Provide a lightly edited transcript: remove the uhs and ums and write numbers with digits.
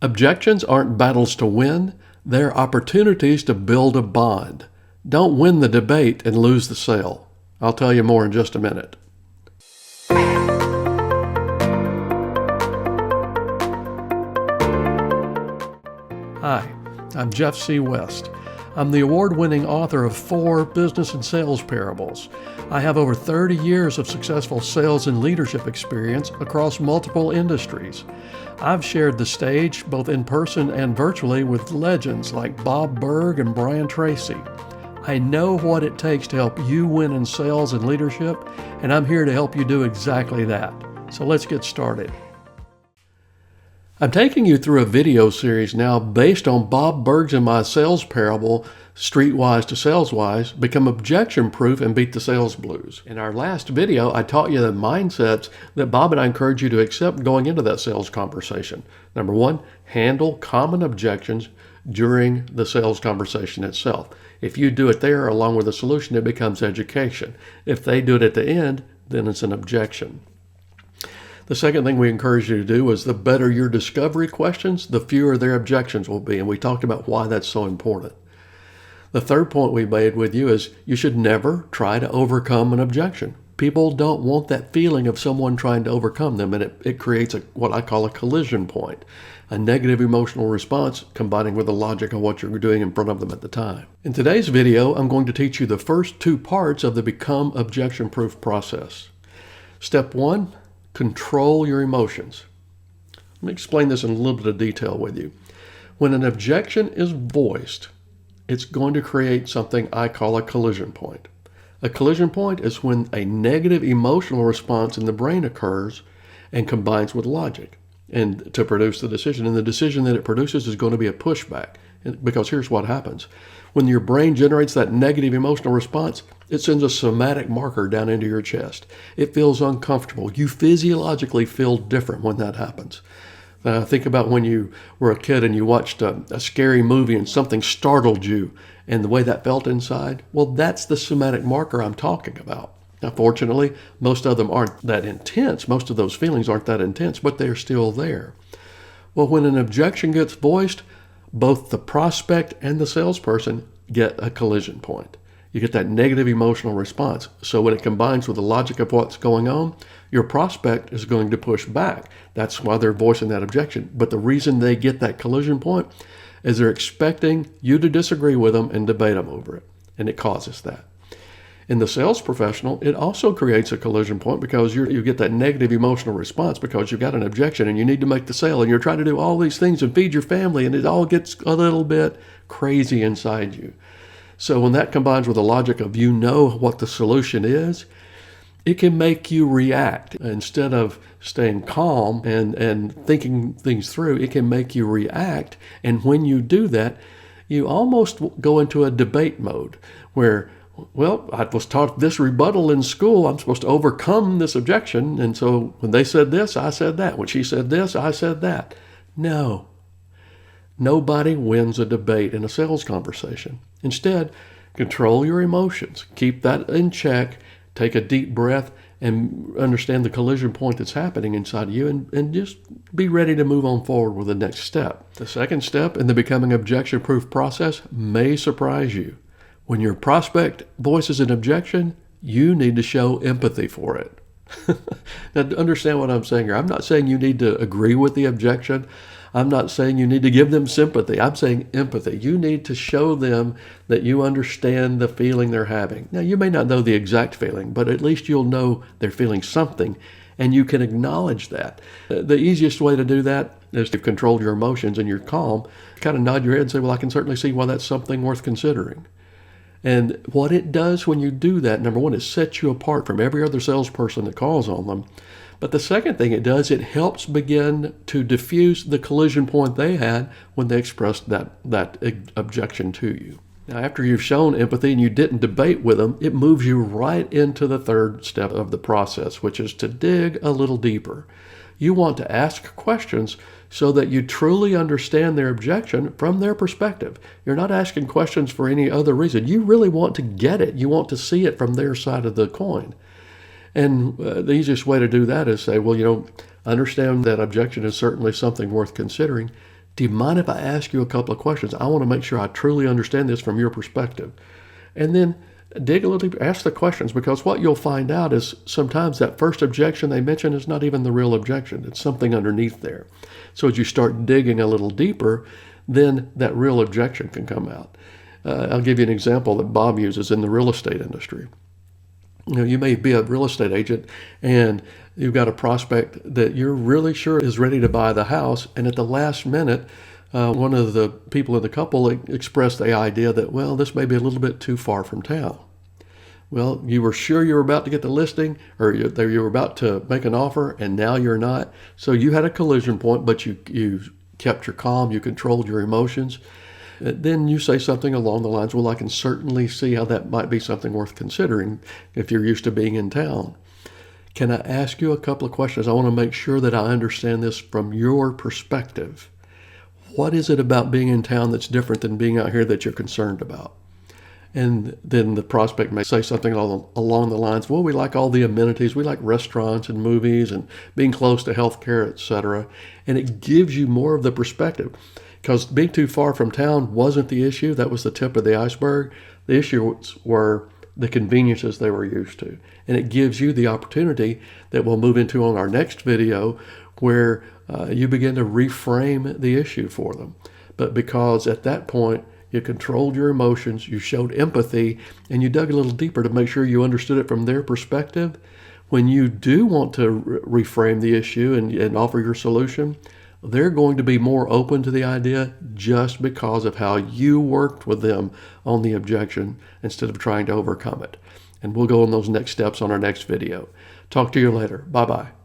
Objections aren't battles to win, they're opportunities to build a bond. Don't win the debate and lose the sale. I'll tell you more in just a minute. Hi, I'm Jeff C. West. I'm the award-winning author of 4 business and sales parables. I have over 30 years of successful sales and leadership experience across multiple industries. I've shared the stage, both in person and virtually, with legends like Bob Burg and Brian Tracy. I know what it takes to help you win in sales and leadership, and I'm here to help you do exactly that. So let's get started. I'm taking you through a video series now based on Bob Burg's and my sales parable, Streetwise to Saleswise, Become ObjectionProof and Beat the Sales Blues. In our last video, I taught you the mindsets that Bob and I encourage you to accept going into that sales conversation. Number 1, handle common objections during the sales conversation itself. If you do it there along with a solution, it becomes education. If they do it at the end, then it's an objection. The second thing we encourage you to do is the better your discovery questions, the fewer their objections will be. And we talked about why that's so important. The third point we made with you is you should never try to overcome an objection. People don't want that feeling of someone trying to overcome them, and it creates what I call a collision point, a negative emotional response combining with the logic of what you're doing in front of them at the time. In today's video, I'm going to teach you the first 2 parts of the Become Objection-Proof process. Step 1, control your emotions. Let me explain this in a little bit of detail with you. When an objection is voiced, it's going to create something I call a collision point. A collision point is when a negative emotional response in the brain occurs and combines with logic and to produce the decision. And the decision that it produces is going to be a pushback. Because here's what happens. When your brain generates that negative emotional response, it sends a somatic marker down into your chest. It feels uncomfortable. You physiologically feel different when that happens. Think about when you were a kid and you watched a scary movie and something startled you and the way that felt inside. Well, that's the somatic marker I'm talking about. Now, fortunately, most of them aren't that intense. Most of those feelings aren't that intense, but they're still there. Well, when an objection gets voiced, both the prospect and the salesperson get a collision point. You get that negative emotional response. So when it combines with the logic of what's going on, your prospect is going to push back. That's why they're voicing that objection. But the reason they get that collision point is they're expecting you to disagree with them and debate them over it. And it causes that. In the sales professional, it also creates a collision point because you get that negative emotional response because you've got an objection and you need to make the sale and you're trying to do all these things and feed your family and it all gets a little bit crazy inside you. So when that combines with the logic of you know what the solution is, it can make you react. Instead of staying calm and thinking things through, it can make you react. And when you do that, you almost go into a debate mode where, well, I was taught this rebuttal in school. I'm supposed to overcome this objection. And so when they said this, I said that. When she said this, I said that. No. Nobody wins a debate in a sales conversation. Instead, control your emotions. Keep that in check. Take a deep breath and understand the collision point that's happening inside of you and just be ready to move on forward with the next step. The second step in the Becoming Objection-Proof process may surprise you. When your prospect voices an objection, you need to show empathy for it. Now, understand what I'm saying here. I'm not saying you need to agree with the objection. I'm not saying you need to give them sympathy. I'm saying empathy. You need to show them that you understand the feeling they're having. Now, you may not know the exact feeling, but at least you'll know they're feeling something, and you can acknowledge that. The easiest way to do that is to control your emotions and you're calm. Kind of nod your head and say, well, I can certainly see why that's something worth considering. And what it does when you do that, number 1, it sets you apart from every other salesperson that calls on them. But the second thing it does, it helps begin to diffuse the collision point they had when they expressed that objection to you. Now, after you've shown empathy and you didn't debate with them, it moves you right into the third step of the process, which is to dig a little deeper. You want to ask questions so that you truly understand their objection from their perspective. You're not asking questions for any other reason. You really want to get it. You want to see it from their side of the coin. And the easiest way to do that is say, well, understand that objection is certainly something worth considering. Do you mind if I ask you a couple of questions? I want to make sure I truly understand this from your perspective. And then dig a little deeper, ask the questions, because what you'll find out is sometimes that first objection they mention is not even the real objection. It's something underneath there. So as you start digging a little deeper, then that real objection can come out. I'll give you an example that Bob uses in the real estate industry. You may be a real estate agent and you've got a prospect that you're really sure is ready to buy the house, and at the last minute, one of the people in the couple expressed the idea that, well, this may be a little bit too far from town. Well, you were sure you were about to get the listing, or you were about to make an offer, and now you're not. So you had a collision point, but you kept your calm, you controlled your emotions. Then you say something along the lines, well, I can certainly see how that might be something worth considering if you're used to being in town. Can I ask you a couple of questions? I want to make sure that I understand this from your perspective. What is it about being in town that's different than being out here that you're concerned about? And then the prospect may say something along the lines, well, we like all the amenities. We like restaurants and movies and being close to healthcare, etc. And it gives you more of the perspective. Because being too far from town wasn't the issue. That was the tip of the iceberg. The issues were the conveniences they were used to. And it gives you the opportunity that we'll move into on our next video, where you begin to reframe the issue for them. But because at that point, you controlled your emotions, you showed empathy, and you dug a little deeper to make sure you understood it from their perspective, when you do want to reframe the issue and offer your solution, they're going to be more open to the idea just because of how you worked with them on the objection instead of trying to overcome it. And we'll go on those next steps on our next video. Talk to you later. Bye-bye.